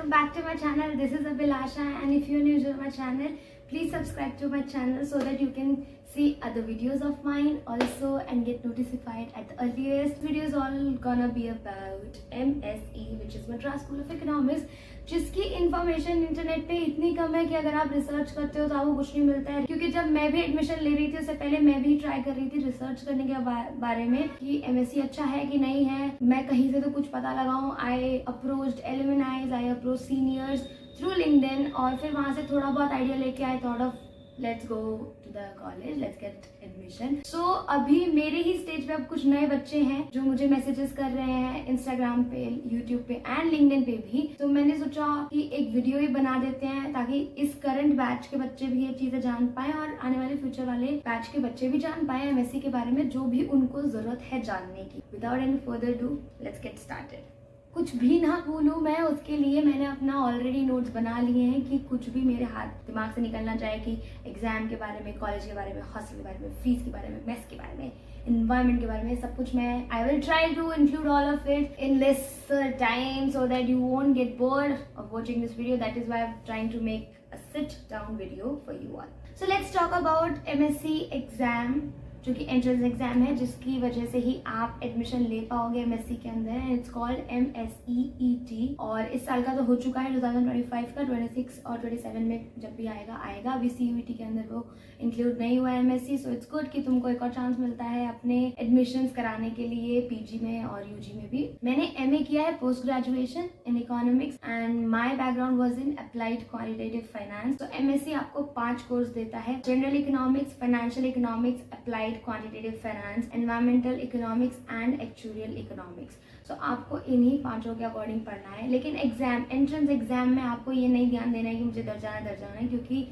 welcome back to my channel. This is Abhilasha, and if you're new to my channel, please subscribe to my channel so that you can see other videos of mine also and get notified at the earliest. Videos all gonna be about MSE, which is Madras School of Economics, जिसकी information internet पे इतनी कम है कि अगर आप research करते हो तो आपको कुछ नहीं मिलता है। क्योंकि जब मैं भी एडमिशन ले रही थी उससे पहले मैं भी ट्राई कर रही थी रिसर्च करने के बारे में कि एमएससी अच्छा है कि नहीं है, मैं कहीं से तो कुछ पता लगाऊं। I approached alumni, I approach seniors through LinkedIn, और फिर वहां से थोड़ा बहुत आइडिया लेके I thought of let's go to the college, let's get admission. So अभी मेरे ही स्टेज पे अब कुछ नए बच्चे हैं जो मुझे मैसेजेस कर रहे हैं इंस्टाग्राम पे, यूट्यूब पे एंड लिंक्डइन पे भी। तो मैंने सोचा कि एक वीडियो ही बना देते हैं ताकि इस करंट बैच के बच्चे भी ये चीजें जान पाए और आने वाले फ्यूचर वाले बैच के बच्चे भी जान पाए एमएससी के बारे में, जो भी उनको जरूरत है जानने की। Without any further do, let's get started. कुछ भी ना भूलूं मैं, उसके लिए मैंने अपना ऑलरेडी नोट्स बना लिए हैं कि कुछ भी मेरे हाथ दिमाग से निकलना चाहे कि एग्जाम के बारे में, कॉलेज के बारे में, हॉस्टल के बारे में, फीस के बारे में, मेस के बारे में, इन्वायरमेंट के बारे में, सब कुछ मैं I will try to include all of it in this time so that you won't get bored of watching this video. That is why I am trying to make a sit down video for you all. So let's talk about MSc exam, जो कि entrance exam है, जिसकी वजह से ही आप admission ले पाओगे MSc के अंदर। इट्स कॉल्ड MSEET और इस साल का तो हो चुका है 2025 का, 26 और 27 में जब भी आएगा। अभी CUET के अंदर वो इंक्लूड नहीं हुआ है एमएससी। सो इट्स गुड कि तुमको एक और चांस मिलता है अपने एडमिशन्स कराने के लिए पीजी में और यूजी में भी। मैंने MA किया है post graduation in economics and my background was in applied qualitative finance. तो एमएससी आपको 5 कोर्स देता है: general economics, financial economics, applied quantitative finance, environmental economics and actuarial economics. So आपको इन्हीं 5 के अकॉर्डिंग पढ़ना है। लेकिन एंट्रेंस एग्जाम में आपको ये नहीं ध्यान देना है कि मुझे दर्जाना है, क्योंकि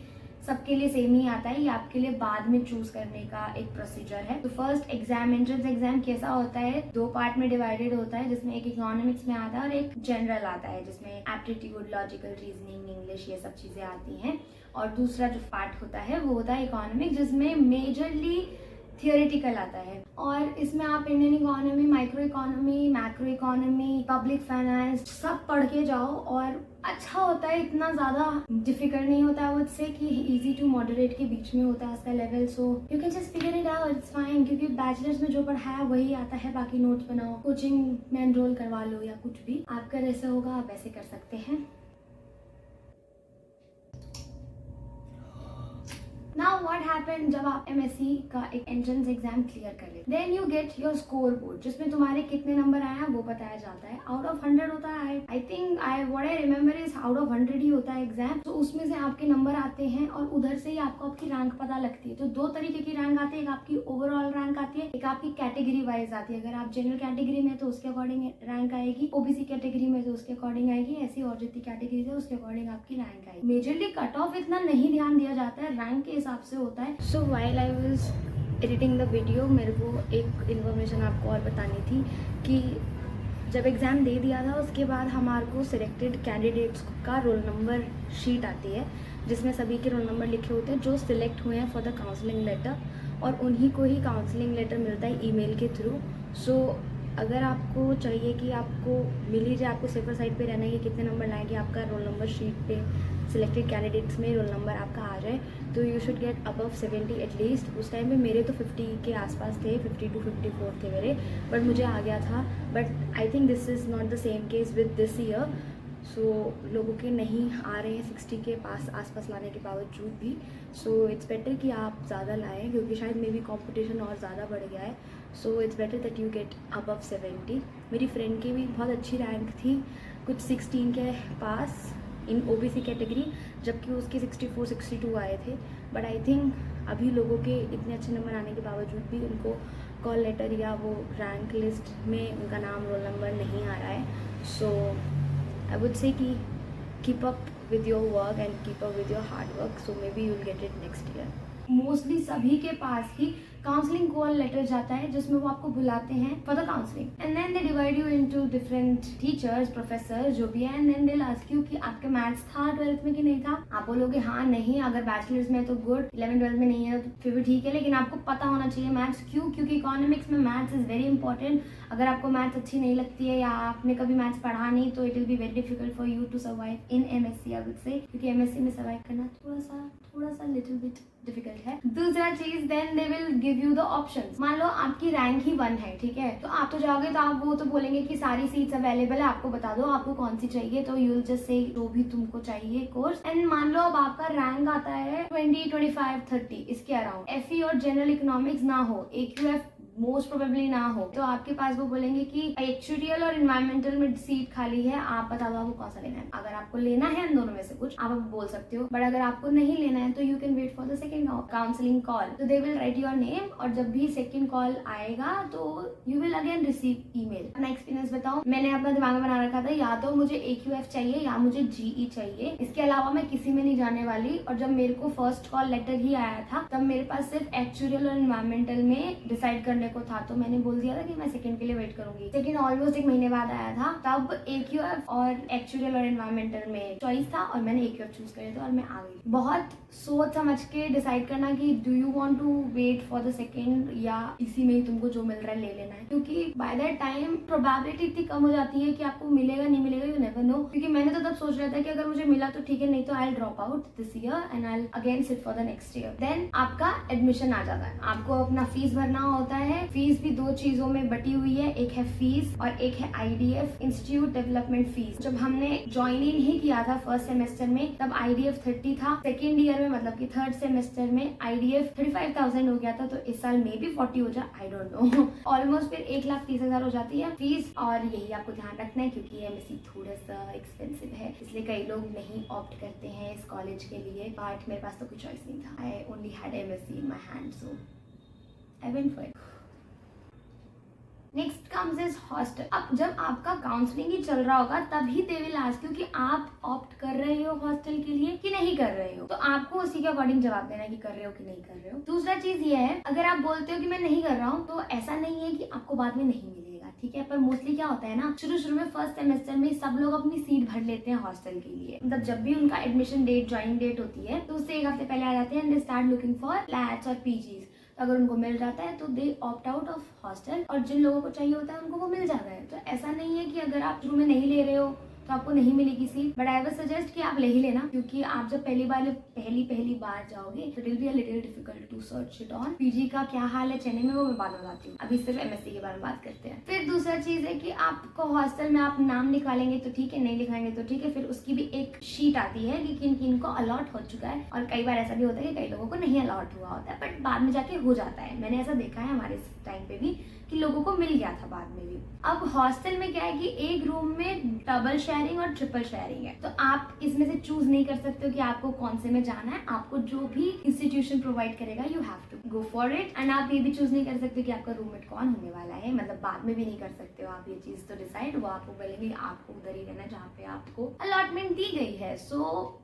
सबके लिए सेम ही आता है। ये आपके लिए बाद में चूज करने का एक प्रोसीजर है। तो फर्स्ट एग्जाम, एंट्रेंस एग्जाम कैसा होता है, 2 पार्ट में डिवाइडेड होता है, जिसमें एक इकोनॉमिक्स में आता है और एक जनरल आता है, जिसमें एप्टीट्यूड, लॉजिकल रीजनिंग, इंग्लिश, ये सब चीजें आती हैं। और दूसरा जो पार्ट होता है वो होता है इकोनॉमिक्स, जिसमें मेजरली थियोरिटिकल आता है। और इसमें आप Indian economy, micro economy, macro economy, public finance सब पढ़ के जाओ। और अच्छा होता है, इतना ज़्यादा डिफिकल्ट नहीं होता है, उससे कि इजी टू मॉडरेट के बीच में होता है उसका level. So you can just figure it out, it's fine. क्योंकि बैचलर्स में जो पढ़ा है वही आता है, बाकी नोट्स बनाओ, कोचिंग में एनरोल करवा लो या कुछ भी आपका जैसे होगा आप वैसे कर सकते हैं। नाउ व्हाट हैपन, जब आप एमएससी का एक एंट्रेंस एग्जाम क्लियर कर लेते, then you get your scoreboard, जिसमें तुम्हारे कितने नंबर आए हैं वो बताया जाता है। आउट ऑफ 100 होता है, I think what I remember is out of 100 ही होता है एग्जाम। तो उसमें से आपके नंबर आते हैं और उधर से ही आपको आपकी रैंक पता लगती है। तो 2 तरीके की रैंक आती है, एक आपकी ओवरऑल रैंक आती है, एक आपकी कैटेगरी वाइज आती है। अगर आप जनरल कैटेगरी में तो उसके अकॉर्डिंग रैंक आएगी, ओबीसी कैटेगरी में तो उसके अकॉर्डिंग आएगी, ऐसी और जितनी कैटेगरी है उसके अकॉर्डिंग आपकी रैंक आएगी। मेजरली कट ऑफ इतना नहीं ध्यान दिया जाता है, रैंक के हिसाब से होता है। सो while I was editing the video, मेरे को एक इन्फॉर्मेशन आपको और बतानी थी कि जब एग्ज़ाम दे दिया था उसके बाद हमारे को सिलेक्टेड कैंडिडेट्स का रोल नंबर शीट आती है, जिसमें सभी के रोल नंबर लिखे होते हैं जो सिलेक्ट हुए हैं फॉर द काउंसलिंग लेटर, और उन्हीं को ही काउंसलिंग लेटर मिलता है ईमेल के थ्रू। सो अगर आपको चाहिए कि आपको मिल ही जाए, आपको सेफर साइड पे रहना है कि कितने नंबर लाएंगे, आपका रोल नंबर शीट पे सिलेक्टेड कैंडिडेट्स में रोल नंबर आपका आ जाए, तो you should get above 70 at least. उस टाइम पे मेरे तो 50 के आसपास थे, 50 to 54 थे मेरे, बट मुझे आ गया था। But I think this is not the same case with this year. So लोगों के नहीं आ रहे हैं 60 के आसपास लाने के बावजूद भी। सो इट्स बेटर कि आप ज़्यादा लाएं, क्योंकि शायद मे बी कॉम्पिटिशन और ज़्यादा बढ़ गया है। So it's better that you get above 70। मेरी फ्रेंड की भी बहुत अच्छी रैंक थी, कुछ 16 के पास इन ओबीसी कैटेगरी, जबकि उसके 64 62 आए थे। बट आई थिंक अभी लोगों के इतने अच्छे नंबर आने के बावजूद भी उनको कॉल लेटर या वो रैंक लिस्ट में उनका नाम, रोल नंबर नहीं आ रहा है। सो आई वुड से कि keep up with your work and keep up with your hard work, so maybe you will get it next year. Mostly सभी के पास ही काउंसलिंग कॉल लेटर जाता है जिसमें वो आपको बुलाते हैं for the counselling, and then they divide you into different teachers, professor जो भी है, and then they ask you कि आपके मैथ्स था 12th में कि नहीं था। आप बोलोगे हाँ नहीं, अगर बैचलर्स में तो गुड, 11th-12th में नहीं है तो फिर भी ठीक है, लेकिन आपको पता होना चाहिए मैथ्स। क्यों? क्योंकि इकोनॉमिक्स में मैथ्स इज वेरी इंपॉर्टेंट। अगर आपको मैथ्स अच्छी नहीं लगती है या आपने कभी मैथ्स पढ़ा नहीं तो it will be very difficult for you to survive in MSc, I would say, क्योंकि एमएससी में सर्वाइव करना थोड़ा सा लिटिल बिट डिफिकल्ट है। दूसरा चीज, then they will give you the options. मान लो आपकी रैंक ही 1 है, ठीक है, तो आप तो जाओगे तो आप वो तो बोलेंगे कि सारी सीट्स अवेलेबल है, आपको बता दो आपको कौन सी चाहिए, तो यू विल जस्ट से जो भी तुमको चाहिए कोर्स। एंड मान लो अब आपका रैंक आता है 20, 25, 30 इसके अराउंड, एफई और जनरल इकोनॉमिक्स ना हो, AQF मोस्ट प्रोबेबली ना हो, तो आपके पास वो बोलेंगे कि एक्चुरियल और इन्वायरमेंटल में सीट खाली है, आप बता दो आपको कौन सा लेना है। अगर आपको लेना है इन दोनों में से कुछ, आप बोल सकते हो, बट अगर आपको नहीं लेना है तो you can wait for the second counselling call. तो they will write your name, और जब भी सेकंड कॉल आएगा तो you will again receive email. अपना एक्सपीरियंस बताऊं, मैंने अपना दिमाग में बना रखा था या तो मुझे AQF चाहिए या मुझे GE चाहिए, इसके अलावा मैं किसी में नहीं जाने वाली। और जब मेरे को फर्स्ट कॉल लेटर ही आया था तब मेरे पास सिर्फ एक्चुरियल और इन्वायरमेंटल में डिसाइड करने को था, तो मैंने बोल दिया था कि मैं सेकंड के लिए वेट करूंगी। लेकिन ऑलमोस्ट 1 महीने बाद आया था, तब AQF और एक्चुरियल और इन्वायरमेंटल में चॉइस था और मैंने AQF चूज कर था और मैं आ गई। बहुत सोच समझ के डिसाइड करना कि do you want to wait for the second या इसी में ही तुमको जो मिल रहा है ले लेना है, क्योंकि बाय दैट टाइम प्रोबेबिलिटी इतनी कम हो जाती है कि आपको मिलेगा नहीं मिलेगा, यू नेवर नो। क्योंकि मैंने तो तब सोच रहा था कि अगर मुझे मिला तो ठीक है, नहीं तो I will drop out this year and I will again sit for the next year. Then आपका एडमिशन आ जाता है, आपको अपना फीस भरना होता है। फीस भी 2 चीजों में बटी हुई है, एक है फीस और एक है IDF इंस्टीट्यूट डेवलपमेंट फीस। जब हमने ज्वाइन इन ही किया था फर्स्ट सेमेस्टर में तब IDF 30 था, सेकेंड ईयर में मतलब कि थर्ड सेमेस्टर में IDF 35,000 हो गया था, तो इस साल मे भी 40 हो जाए, आई डोंट नो। ऑलमोस्ट फिर 1,30,000 हो जाती है फीस, और यही आपको ध्यान रखना है क्योंकि MSc थोड़ा सा एक्सपेंसिव है, इसलिए कई लोग नहीं ऑप्ट करते हैं इस कॉलेज के लिए, बट मेरे पास तो कोई चॉइस नहीं था। I only had MSc in my hand, so I went for it. Next comes is hostel. अब जब आपका काउंसलिंग ही चल रहा होगा तभी दे विल आस्क यू कि आप ऑप्ट कर रहे हो हॉस्टल के लिए कि नहीं कर रहे हो, तो आपको उसी के अकॉर्डिंग जवाब देना है कि कर रहे हो कि नहीं कर रहे हो। दूसरा चीज ये है, अगर आप बोलते हो कि मैं नहीं कर रहा हूँ तो ऐसा नहीं है कि आपको बाद में नहीं मिलेगा, ठीक है, पर मोस्टली क्या होता है ना, शुरू में फर्स्ट सेमेस्टर में सब लोग अपनी सीट भर लेते हैं हॉस्टल के लिए, मतलब जब भी उनका एडमिशन डेट, ज्वाइनिंग डेट होती है तो उससे 1 हफ्ते पहले आ जाते हैं and they start looking for flats और PGs। तो अगर उनको मिल जाता है तो दे ऑप्ट आउट ऑफ हॉस्टल, और जिन लोगों को चाहिए होता है उनको वो मिल जाता है। तो ऐसा नहीं है कि अगर आप शुरू में नहीं ले रहे हो तो आपको नहीं मिलेगी seat, but I would suggest कि आप ले ही लेना, क्योंकि आप जब पहली बार जाओगे तो it will be a little difficult to search it on. PG का क्या हाल है चेन्नई में वो मैं बाद में बताती हूँ, अभी सिर्फ MSc के बारे में बात करते हैं। फिर दूसरा चीज है कि आपको हॉस्टल में आप नाम लिखवाएंगे तो ठीक है, नहीं लिखाएंगे तो ठीक है, फिर उसकी भी एक शीट आती है कि किन किन को अलॉट हो चुका है, और कई बार ऐसा भी होता है कि कई लोगों को नहीं अलॉट हुआ होता है, बट बाद में जाके हो जाता है। मैंने ऐसा देखा है हमारे टाइम पे भी कि लोगों को मिल गया था बाद में भी। अब हॉस्टल में क्या है कि एक रूम में डबल शेयरिंग और ट्रिपल शेयरिंग है, तो आप इसमें से चूज नहीं कर सकते हो कि आपको कौन से में जाना है। आपको जो भी इंस्टीट्यूशन प्रोवाइड करेगा you have to go for it, and आप ये भी चूज नहीं कर सकते कि आपका रूममेट कौन होने वाला है, मतलब बाद में भी नहीं कर सकते हो आप ये चीज तो डिसाइड, वो आपको बोलेंगे आपको उधर ही रहना जहाँ पे आपको अलॉटमेंट दी गई है। So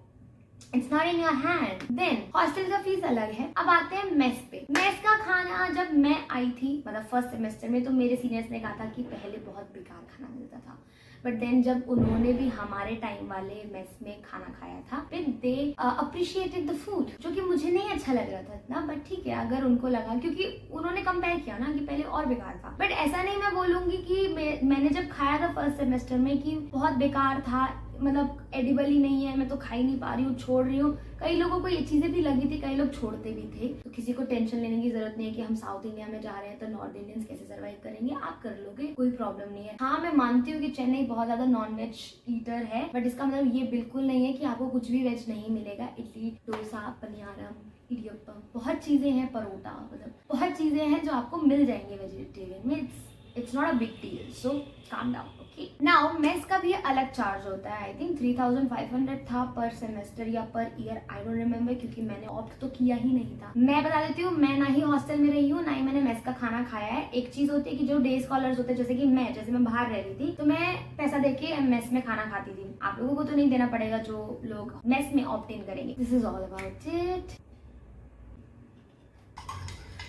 it's not in your hand. Then hostel का फीस अलग है। अब आते हैं मेस पे। मेस का खाना जब मैं आई थी मतलब फर्स्ट सेमेस्टर में तो मेरे सीनियर्स ने कहा था कि पहले बहुत बेकार खाना मिलता था, बट देन जब उन्होंने भी हमारे टाइम वाले मेस में खाना खाया था फिर दे अप्रिशिएटेड द फूड, जो कि मुझे नहीं अच्छा लग रहा था इतना, बट ठीक है अगर उनको लगा, क्योंकि उन्होंने कंपेयर किया ना कि पहले और बेकार था। बट ऐसा नहीं मैं बोलूंगी कि मैंने जब खाया था फर्स्ट सेमेस्टर में कि बहुत बेकार था, मतलब एडिबल ही नहीं है, मैं तो खा ही नहीं पा रही हूँ, छोड़ रही हूँ। कई लोगों को ये चीजें भी लगी थी, कई लोग छोड़ते भी थे, तो किसी को टेंशन लेने की जरूरत नहीं है कि हम साउथ इंडिया में जा रहे हैं तो नॉर्थ इंडियंस कैसे सर्वाइव करेंगे, आप कर लोगे, कोई प्रॉब्लम नहीं है। हाँ मैं मानती हूँ कि चेन्नई बहुत ज्यादा नॉन वेज ईटर है, बट इसका मतलब ये बिल्कुल नहीं है कि आपको कुछ भी वेज नहीं मिलेगा। इडली, डोसा, पनियारम, इडियप्पम, बहुत चीजें हैं, परोटा, मतलब बहुत चीजें हैं जो आपको मिल जाएंगे वेजिटेरियन में। It's not a big deal, so calm down. Now mess का भी अलग चार्ज होता है, आई थिंक 3,500 था पर सेमेस्टर या per year, I don't remember, क्योंकि मैंने ऑप्ट तो किया ही नहीं था। मैं बता देती हूँ, मैं ना ही हॉस्टल में रही हूँ ना ही मैंने मेस का खाना खाया है। एक चीज होती है कि जो डे स्कॉलर्स होते हैं, जैसे मैं बाहर रह रही थी तो मैं पैसा देके मेस में खाना खाती थी। आप लोगों को तो नहीं देना पड़ेगा जो लोग मेस में ऑप्ट इन करेंगे। This is all about it.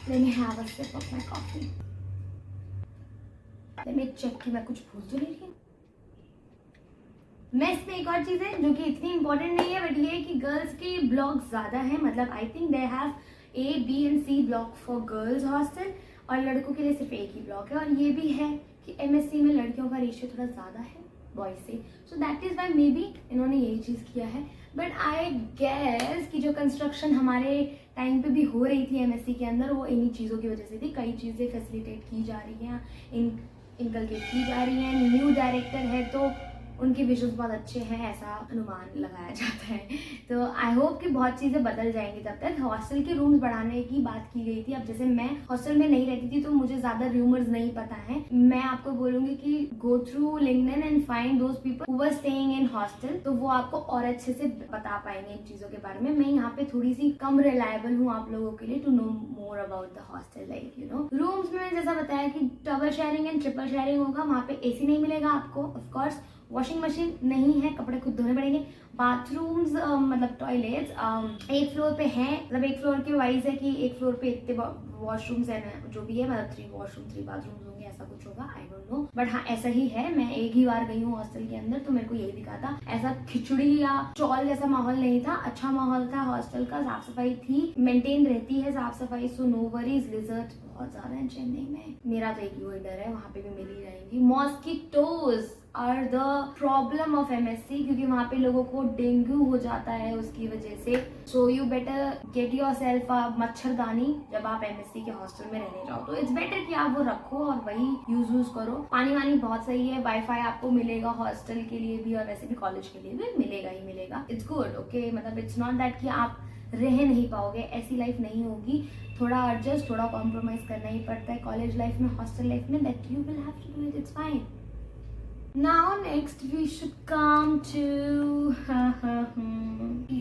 Let me have a sip of my coffee. Let me check कि मैं कुछ भूल तो नहीं रही। मेस में एक और चीज़ है जो कि इतनी इम्पोर्टेंट नहीं है, बट ये है कि गर्ल्स के ब्लॉक ज़्यादा है। मतलब I think they have A, B and C block for girls hostel, और लड़कों के लिए सिर्फ एक ही ब्लॉक है। और ये भी है कि MSc में लड़कियों का रेशियो थोड़ा ज़्यादा है बॉयज से, so that is why may be इन्होंने यही चीज़ किया है। बट आई गेस कि जो कंस्ट्रक्शन हमारे टाइम पे भी हो रही थी MSc के अंदर, वो इन्हीं चीज़ों की वजह से थी। कई चीज़ें फैसिलिटेट की जा रही हैं, इनकलकेट की जा रही हैं। न्यू डायरेक्टर है तो उनके विजुअल्स बहुत अच्छे हैं, ऐसा अनुमान लगाया जाता है। तो आई होप कि बहुत चीज़ें बदल जाएंगी। तब तक हॉस्टल के रूम्स बढ़ाने की बात की गई थी। अब जैसे मैं हॉस्टल में नहीं रहती थी तो मुझे ज़्यादा रूमर्स नहीं पता है। मैं आपको बोलूँगी कि go through LinkedIn and find those people who were staying in hostel, तो वो आपको और अच्छे से बता पाएंगे इन चीज़ों के बारे में। मैं यहाँ पे थोड़ी सी कम रिलायबल हूँ आप लोगों के लिए to know more about the hostel life, you know. Rooms में जैसा बताया कि double sharing and triple sharing होगा। वहाँ पे AC नहीं मिलेगा आपको, ऑफकोर्स वॉशिंग मशीन नहीं है, कपड़े खुद धोने पड़ेंगे। बाथरूम्स मतलब टॉयलेट्स एक फ्लोर पे हैं, मतलब एक फ्लोर के वाइज है कि एक फ्लोर पे इतने वॉशरूम्स हैं, जो भी है, मतलब 3 वॉशरूम 3 बाथरूम्स होंगे, ऐसा कुछ होगा, आई डोंट नो। बट हाँ ऐसा ही है। मैं एक ही बार गई हूँ हॉस्टल के अंदर तो मेरे को यही दिखा था। ऐसा खिचड़ी या चौल जैसा माहौल नहीं था, अच्छा माहौल था हॉस्टल का। साफ सफाई थी, मेंटेन रहती है साफ सफाई, सो नो वरीज। लिजर्ड बहुत ज्यादा है चेन्नई में, मेरा तो एक ही डर है, वहाँ पे भी मिल ही जाएंगी। Mosquitoes are the problem of MSc, क्योंकि वहाँ पे लोगों को डेंगू हो जाता है उसकी वजह से। So you better get yourself a मच्छरदानी जब आप MSc के हॉस्टल में रहने जाओ, तो इट्स बेटर कि आप वो रखो और वही यूज करो। पानी वानी बहुत सही है, वाईफाई आपको मिलेगा हॉस्टल के लिए भी और वैसे भी कॉलेज के लिए भी मिलेगा ही मिलेगा। It's good, okay. मतलब इट्स नॉट दैट कि आप रह नहीं पाओगे, ऐसी लाइफ नहीं होगी। थोड़ा एडजस्ट, थोड़ा कॉम्प्रोमाइज करना ही पड़ता है कॉलेज लाइफ में, हॉस्टल लाइफ में, that you will have to do it, it's fine. Now next we should come to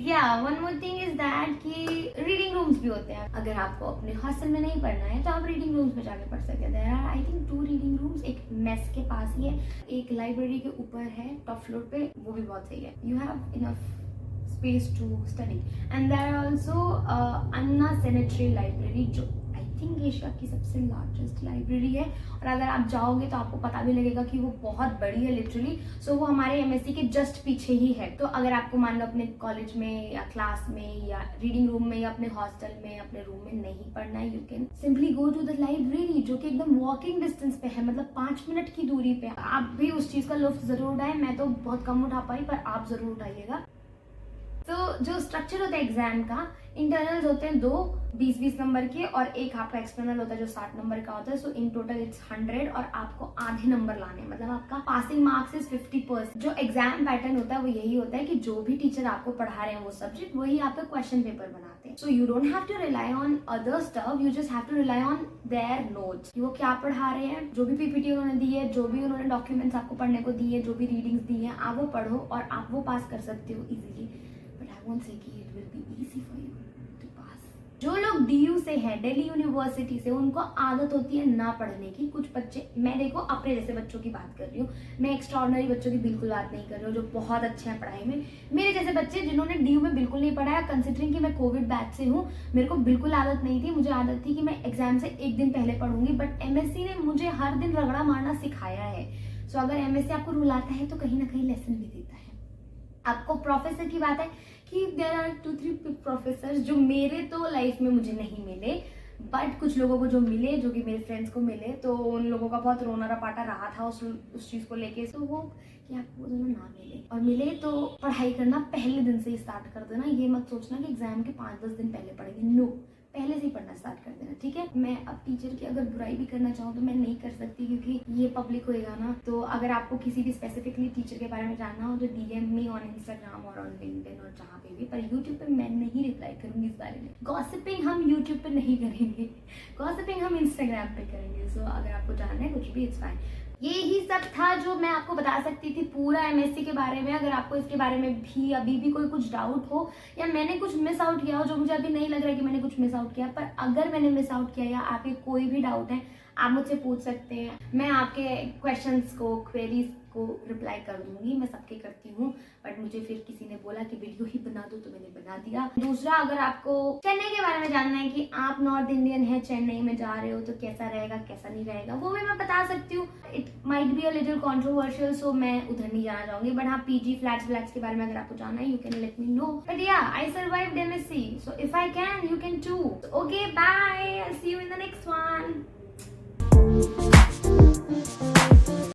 yeah, one more thing is that कि reading rooms भी होते हैं। अगर आपको अपने हॉस्टल में नहीं पढ़ना है तो आप reading rooms में जाके पढ़ सकते हैं। There are I think 2 reading rooms, एक मेस के पास ही है, एक लाइब्रेरी के ऊपर है टॉप फ्लोर पे, वो भी बहुत सही है। You have enough space to study and there are also Anna Cemetery Library, जो एशिया की सबसे लार्जेस्ट लाइब्रेरी है। और अगर आप जाओगे तो आपको पता भी लगेगा कि वो बहुत बड़ी है लिटरली। सो वो हमारे MSc के जस्ट पीछे ही है। तो अगर आपको मान लो अपने कॉलेज में या क्लास में या रीडिंग रूम में या अपने हॉस्टल में अपने रूम में नहीं पढ़ना है, you can simply go to the library, जो कि एकदम वॉकिंग डिस्टेंस पे है, मतलब 5 मिनट की दूरी पे। आप भी उस चीज का लुत्फ जरूर उठाएं। मैं तो बहुत कम उठा पाई, पर आप जरूर उठाइएगा। तो जो स्ट्रक्चर होता है एग्जाम का, इंटरनल्स होते हैं 2 20-20 नंबर के, और एक आपका एक्सटर्नल होता है जो 60 नंबर का होता है। सो इन टोटल इट्स 100 और आपको आधे नंबर लाने हैं, मतलब आपका पासिंग मार्क्स इज 50%। जो एग्जाम पैटर्न होता है वो यही होता है कि जो भी टीचर आपको पढ़ा रहे हैं वो सब्जेक्ट, वही आपका क्वेश्चन पेपर बनाते हैं। So you don't have to rely on other stuff, you just have to rely on their notes, कि वो क्या पढ़ा रहे हैं। जो भी PPT उन्होंने दी है, जो भी उन्होंने डॉक्यूमेंट्स आपको पढ़ने को दी है, जो भी रीडिंग्स दी है, आप वो पढ़ो और आप वो पास कर सकते हो easily. But I won't say कि it will be easy for you to pass. जो लोग DU से हैं, दिल्ली यूनिवर्सिटी से, उनको आदत होती है ना पढ़ने की। कुछ बच्चे, मैं देखो अपने जैसे बच्चों की बात कर रही हूँ, मैं एक्स्ट्राऑर्डिनरी बच्चों की बिल्कुल बात नहीं कर रही हूँ जो बहुत अच्छे हैं पढ़ाई में। मेरे जैसे बच्चे जिन्होंने DU में बिल्कुल नहीं पढ़ा है, कंसिडरिंग कि मैं कोविड बैच से हूँ, मेरे को बिल्कुल आदत नहीं थी। मुझे आदत थी कि मैं एग्जाम से एक दिन पहले पढ़ूंगी, बट MSc ने मुझे हर दिन रगड़ा मारना सिखाया है। सो अगर MSc आपको रुलाता है तो कहीं ना कहीं लेसन भी देता है आपको। प्रोफेसर की बात है कि देयर आर 2-3 प्रोफेसर जो मेरे तो लाइफ में मुझे नहीं मिले, बट कुछ लोगों को जो मिले, जो कि मेरे फ्रेंड्स को मिले, तो उन लोगों का बहुत रोना रपाटा रहा था उस चीज़ को लेके। तो वो कि आपको वो दोनों ना मिले, और मिले तो पढ़ाई करना पहले दिन से ही स्टार्ट कर देना। ये मत सोचना कि एग्जाम के 5-10 दिन पहले पढ़ेंगे, नो, पहले से ही पढ़ना स्टार्ट कर देना, ठीक है। मैं अब टीचर की अगर बुराई भी करना चाहूँ तो मैं नहीं कर सकती, क्योंकि ये पब्लिक होएगा ना। तो अगर आपको किसी भी स्पेसिफिकली टीचर के बारे में जानना हो तो DM मी ऑन इंस्टाग्राम और ऑन लिंक्डइन और जहाँ पे भी, पर यूट्यूब पे मैं नहीं रिप्लाई करूंगी इस बारे में। गॉसिपिंग हम यूट्यूब पे नहीं करेंगे, गॉसिपिंग हम इंस्टाग्राम पे करेंगे। सो अगर आपको जानना है कुछ भी, इट्स फाइन। यही सब था जो मैं आपको बता सकती थी पूरा MSc के बारे में। अगर आपको इसके बारे में भी अभी भी कुछ डाउट हो, या मैंने कुछ मिस आउट किया हो जो मुझे अभी नहीं लग रहा है कि मैंने कुछ मिस आउट किया, पर अगर मैंने मिस आउट किया या आपके कोई भी डाउट है, आप मुझसे पूछ सकते हैं, मैं आपके क्वेश्चंस को, क्वेरीज को रिप्लाई कर दूंगी, मैं सबके करती हूँ। बट मुझे फिर किसी ने बोला कि वीडियो ही बना दो, तो मैंने बना दिया। दूसरा, अगर आपको चेन्नई के बारे में जानना है कि आप नॉर्थ इंडियन है, चेन्नई में जा रहे हो तो कैसा रहेगा कैसा नहीं रहेगा, वो भी मैं बता सकती हूँ। It might be a little controversial, so मैं उधर नहीं जाना चाहूंगी। बट हाँ, पीजी फ्लैट्स के बारे में अगर आपको जानना है, you can let me know. But yeah, I survived MSc, so if I can, you can too. Okay, bye. I'll see you in the next one.